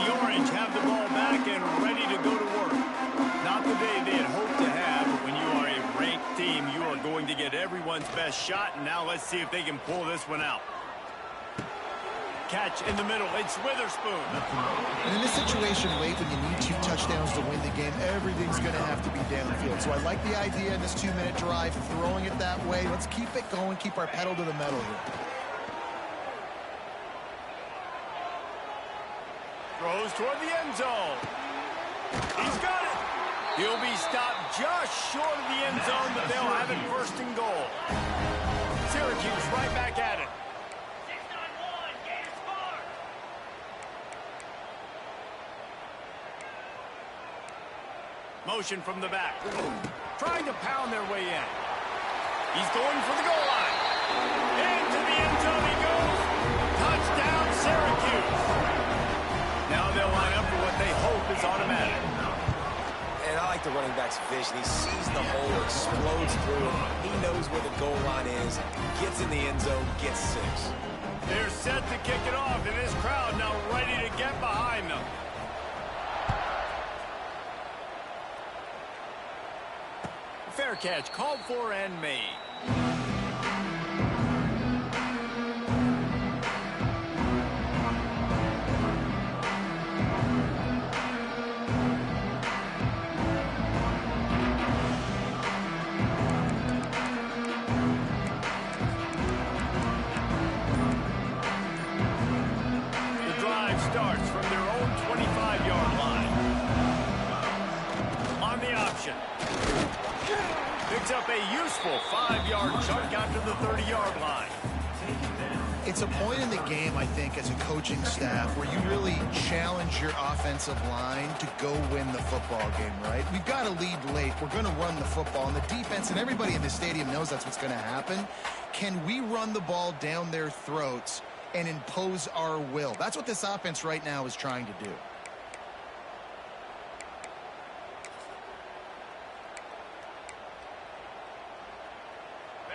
The Orange have the ball back and ready to go to work. Not the day they had hoped to have, but when you are a ranked team, you are going to get everyone's best shot, and now let's see if they can pull this one out. Catch in the middle. It's Witherspoon. And in this situation late when you need 2 touchdowns to win the game, everything's going to have to be downfield. So I like the idea in this 2-minute drive, throwing it that way. Let's keep it going, keep our pedal to the metal here. Throws toward the end zone. He's got it. He'll be stopped just short of the end zone, but they'll have it 1st and goal. Syracuse right back at it. Motion from the back. Trying to pound their way in. He's going for the goal line. Into the end zone he goes. Touchdown, Syracuse. Now they'll line up for what they hope is automatic. And I like the running back's vision. He sees the hole, explodes through it. He knows where the goal line is, gets in the end zone, gets 6. They're set to kick it off, and this crowd now ready to get behind them. Fair catch called for and made. The drive starts from their own 25-yard line. On the option. Picks up a useful 5-yard chunk out to the 30-yard line. It's a point in the game, I think, as a coaching staff where you really challenge your offensive line to go win the football game, right? We've got to lead late. We're going to run the football. And the defense and everybody in the stadium knows that's what's going to happen. Can we run the ball down their throats and impose our will? That's what this offense right now is trying to do.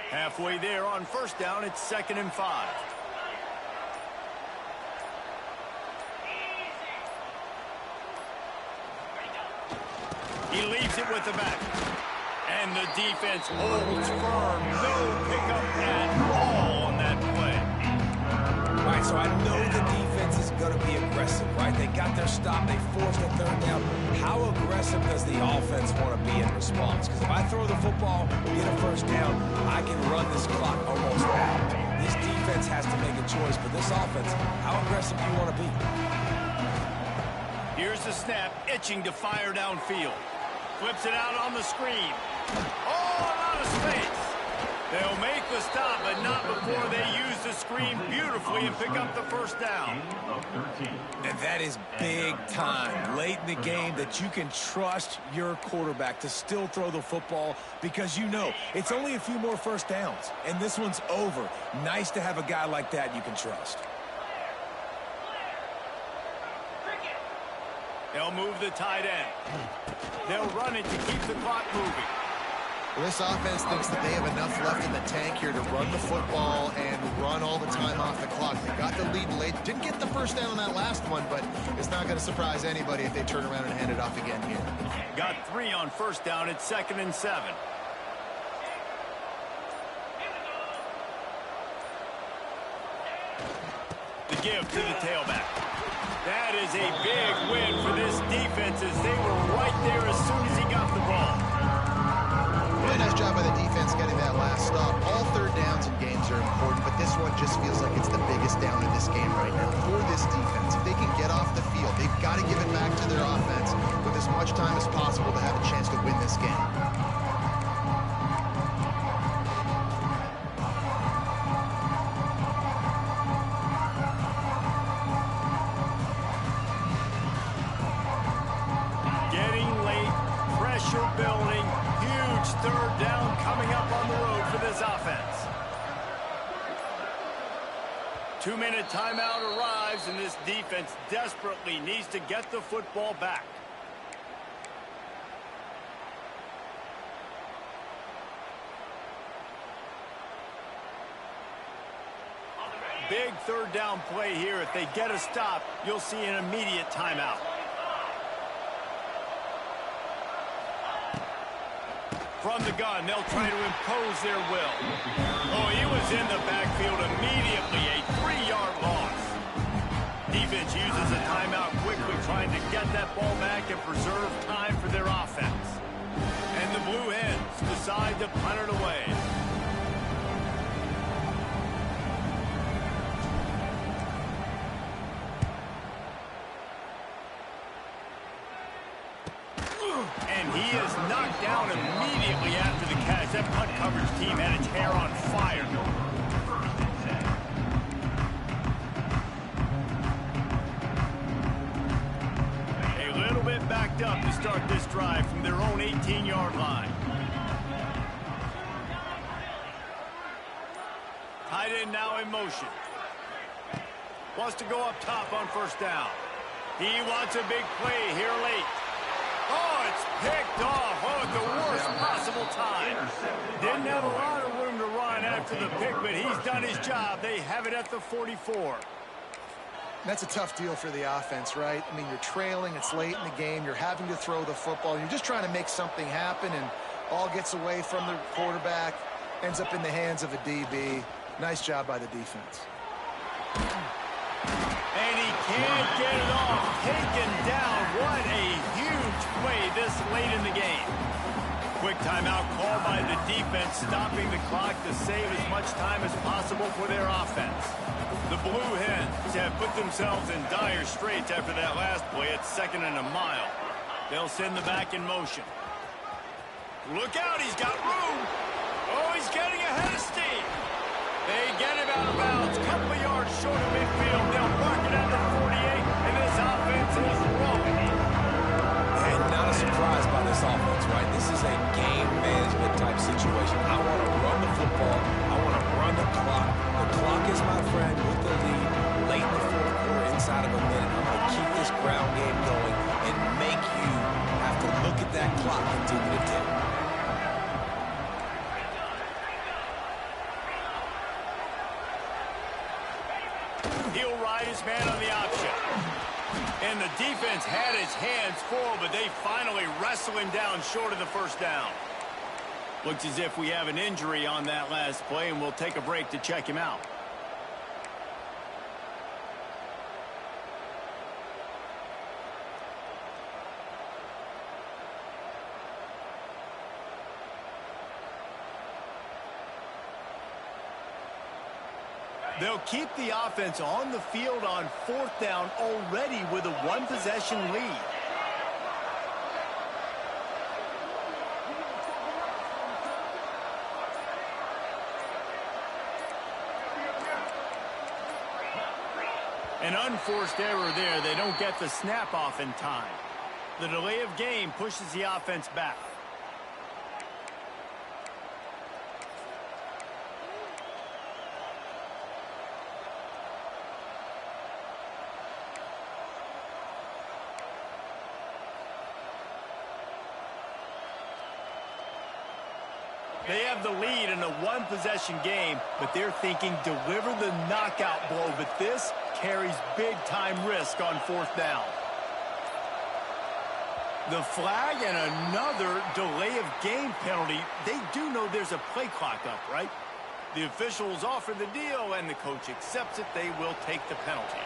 Halfway there on 1st down, it's 2nd and 5. He leaves it with the back. And the defense holds firm. No pickup at all on that play. All right, so I know the defense is going to be aggressive, right? They got their stop. They forced a 3rd down. How aggressive does the offense want to be in response? Because if I throw the football, get a 1st down, I can run this clock almost back. This defense has to make a choice, but this offense, how aggressive do you want to be? Here's the snap, itching to fire downfield. Flips it out on the screen. Oh, out of space. They'll make the stop, but not before they use the screen beautifully and pick up the 1st down. And that is big time late in the game that you can trust your quarterback to still throw the football because you know it's only a few more 1st downs, and this one's over. Nice to have a guy like that you can trust. They'll move the tight end. They'll run it to keep the clock moving. Well, this offense thinks that they have enough left in the tank here to run the football and run all the time off the clock. They got the lead late. Didn't get the 1st down on that last one, but it's not going to surprise anybody if they turn around and hand it off again here. Got 3 on 1st down. It's 2nd and 7. The give to the tailback. That is a big win for this defense as they were right there as soon as he got the ball. Really nice job by the defense getting that last stop. All 3rd downs in games are important, but this one just feels like it's the biggest down in this game right now for this defense. If they can get off the field field. They've got to give it back to their offense with as much time as possible to have a chance to win this game. Getting late, pressure building, huge third down coming up on the road for this offense. 2-minute timeout arrives, and this defense desperately needs to get the football back. Big third down play here. If they get a stop, you'll see an immediate timeout. From the gun, they'll try to impose their will. Oh, he was in the backfield immediately, a 3-yard loss. Defense uses a timeout quickly, trying to get that ball back and preserve time for their offense. And the Blue Hens decide to punt it away. And he is knocked down immediately after the catch. That punt coverage team had its hair on fire. A little bit backed up to start this drive from their own 18-yard line. Tight end now in motion. Wants to go up top on first down. He wants a big play here late. Oh, it's picked off. Oh, at the worst possible time. Didn't have a lot of room to run after the pick, but he's done his job. They have it at the 44. That's a tough deal for the offense, right? I mean, you're trailing. It's late in the game. You're having to throw the football. You're just trying to make something happen, and all gets away from the quarterback, ends up in the hands of a DB. Nice job by the defense. And he can't get it off. Taken down. What a huge play this late in the game. Quick timeout called by the defense, stopping the clock to save as much time as possible for their offense. The Blue Hens have put themselves in dire straits after that last play at 2nd and a mile. They'll send the back in motion. Look out, he's got room. Oh, he's getting ahead of steam. They get him out of bounds, couple of yards short of midfield. They'll mark it at the 48, and this offense is rolling. And not a surprise by this offense, right? This is a game management type situation. I want to run the football. I want to run the clock. The clock is my friend with the lead late in the fourth quarter, inside of a minute. I'm going to keep this ground game going and make you have to look at that clock continue to tick. He'll ride his man on the option. And the defense had his hands full, but they finally wrestle him down short of the first down. Looks as if we have an injury on that last play, and we'll take a break to check him out. They'll keep the offense on the field on 4th down already with a 1-possession lead. An unforced error there. They don't get the snap off in time. The delay of game pushes the offense back. They have the lead in a 1-possession game, but they're thinking deliver the knockout blow. But this carries big-time risk on 4th down. The flag and another delay of game penalty. They do know there's a play clock up, right? The officials offer the deal, and the coach accepts it. They will take the penalty.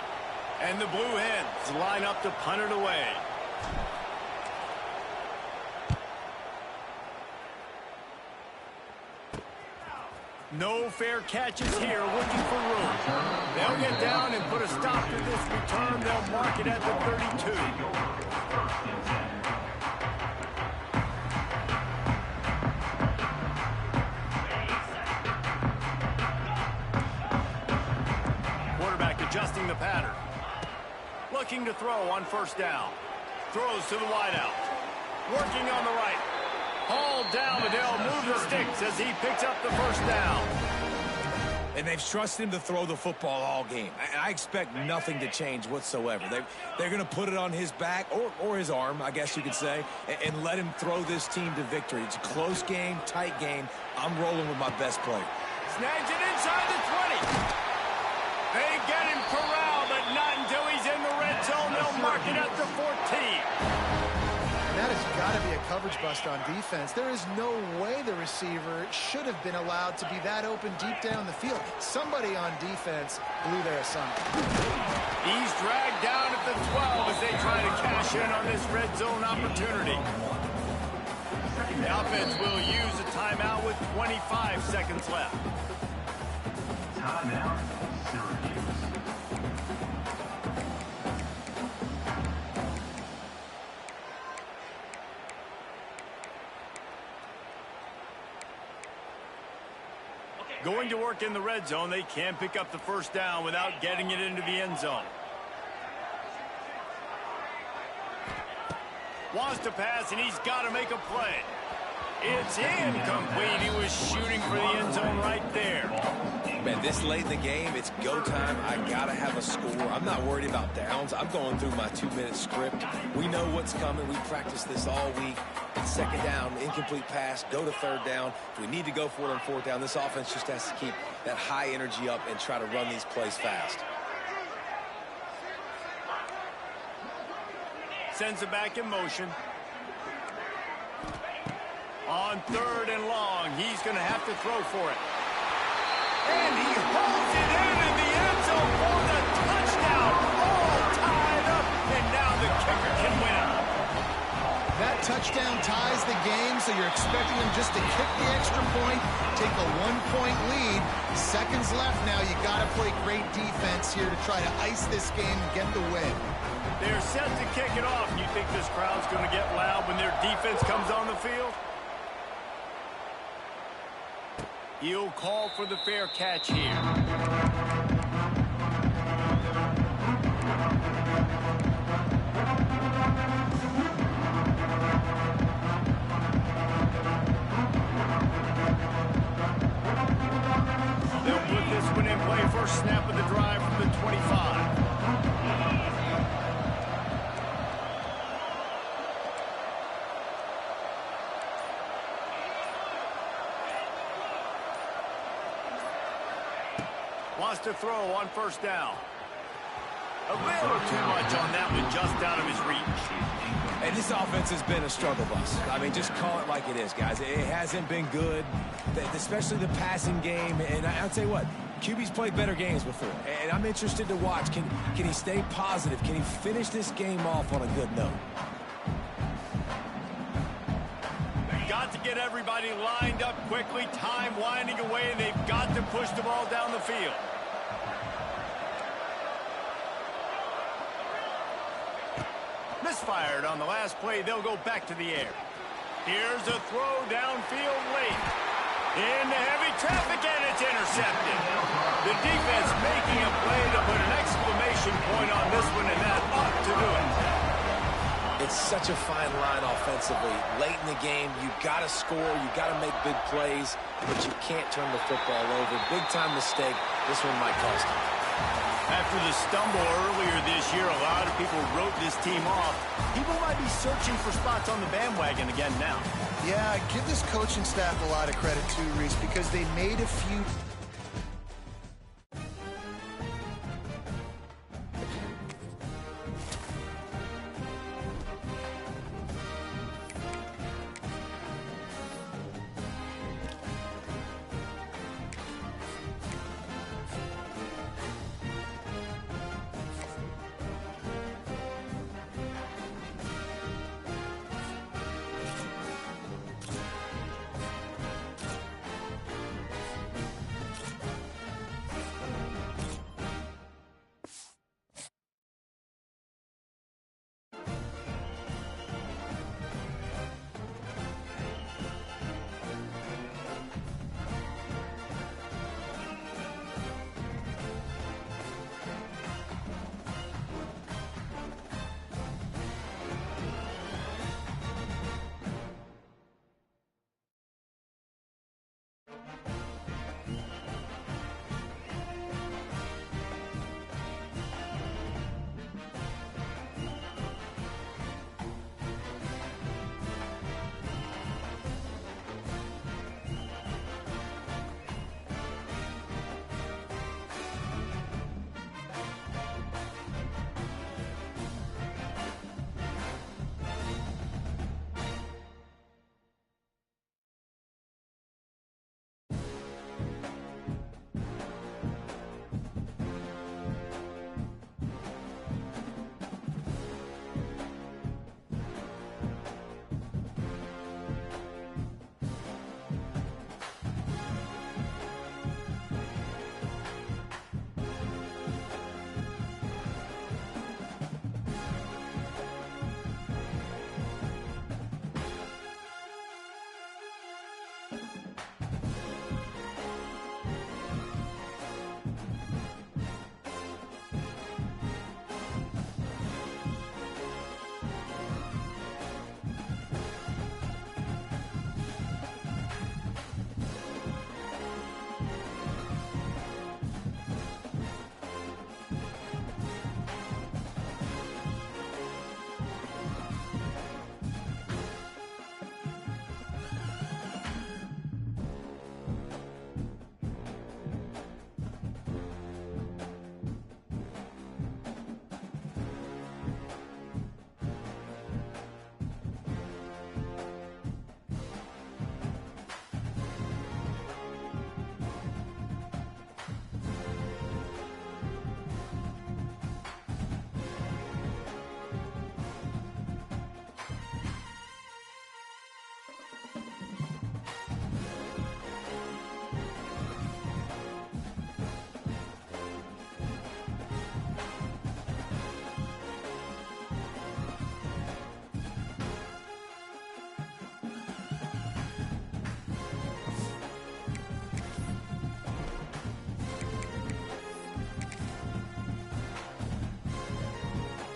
And the Blue Hens line up to punt it away. No fair catches here, looking for room. They'll get down and put a stop to this return. They'll mark it at the 32. Quarterback adjusting the pattern. Looking to throw on first down. Throws to the wideout. Working on the right. Hauled down, but they'll move the sticks as he picks up the first down. And they've trusted him to throw the football all game. I expect nothing to change whatsoever. They're going to put it on his back, or his arm, I guess you could say, and let him throw this team to victory. It's a close game, tight game. I'm rolling with my best player. Snags it inside the 20. They get him corralled, but not until he's in the red zone. They'll mark it at the 14. That has got to be a coverage bust on defense. There is no way the receiver should have been allowed to be that open deep down the field. Somebody on defense blew their assignment. He's dragged down at the 12 as they try to cash in on this red zone opportunity. The offense will use a timeout with 25 seconds left. Timeout, Syracuse. Going to work in the red zone, they can pick up the first down without getting it into the end zone. Wants to pass, and he's got to make a play. It's incomplete. He was shooting for the end zone right there. Man, this late in the game, it's go time. I got to have a score. I'm not worried about downs. I'm going through my 2-minute script. We know what's coming. We practiced this all week. It's second down, incomplete pass, go to third down. If we need to go for it on fourth down, this offense just has to keep that high energy up and try to run these plays fast. Sends it back in motion. On third and long, he's going to have to throw for it. And he holds it in the end zone for the touchdown. All tied up, and now the kicker can win it. That touchdown ties the game, so you're expecting them just to kick the extra point, take a 1-point lead. Seconds left now. You got to play great defense here to try to ice this game and get the win. They're set to kick it off. You think this crowd's going to get loud when their defense comes on the field? He'll call for the fair catch here. They'll put this one in play. First snap of the drive from the 25. Wants to throw on first down. A little too much on that one, just out of his reach. And this offense has been a struggle bus. I mean, just call it like it is, guys. It hasn't been good, especially the passing game. And I'll tell you what, QB's played better games before. And I'm interested to watch. Can he stay positive? Can he finish this game off on a good note? Got to get everybody lined up quickly. Time winding away, and they've got to push the ball down the field. Misfired on the last play. They'll go back to the air. Here's a throw downfield late. Into heavy traffic, and it's intercepted. The defense making a play to put an exclamation point on this one, and that ought to do it. It's such a fine line offensively. Late in the game, you've got to score, you've got to make big plays, but you can't turn the football over. Big-time mistake. This one might cost him. After the stumble earlier this year, a lot of people wrote this team off. People might be searching for spots on the bandwagon again now. Yeah, give this coaching staff a lot of credit too, Reese, because they made a few...